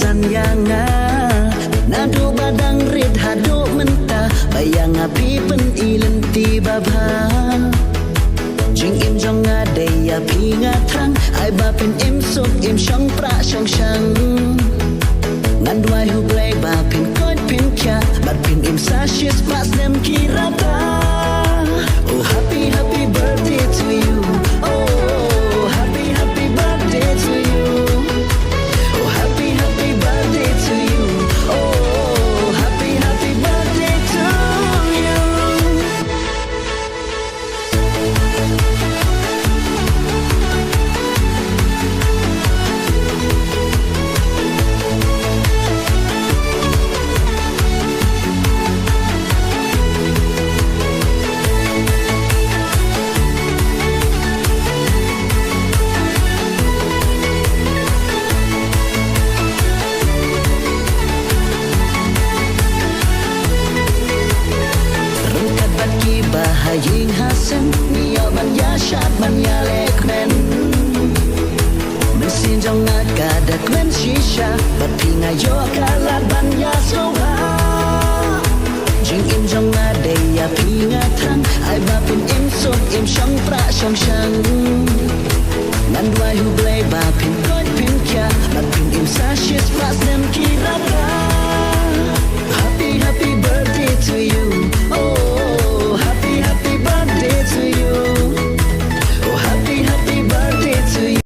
สัญญางานาดูบาดังเรียดหาดูมันตาบายังอาพีเป็นอีลันตีบาบาจิงอิมจงอาเดียพีงาทรังไอบาเป็นอิมสุกอิมช่องประช่องชังงันด้วยหูเบลบาเป็นก้อยเป็นแค่บัดเป็นอิมซาชิสมาสเนมกีราตา Oh happy happy birthday to you Oh happy happy birthday to you Oh happy happy birthday to you Oh happy happy birthday to you ยิงหาเส้นมียอบัญญาชาติบัญญาเล็กเมนมันสิ้นจงอากาศเกลนชีชาบัดพิงอายุกาลาบัญญาโซฮาจิงอิมจงอาเดียพิงอาทังไอบาเป็นอิมสุกอิมช่องประช่องชังนั้นด้วยหูเบลบ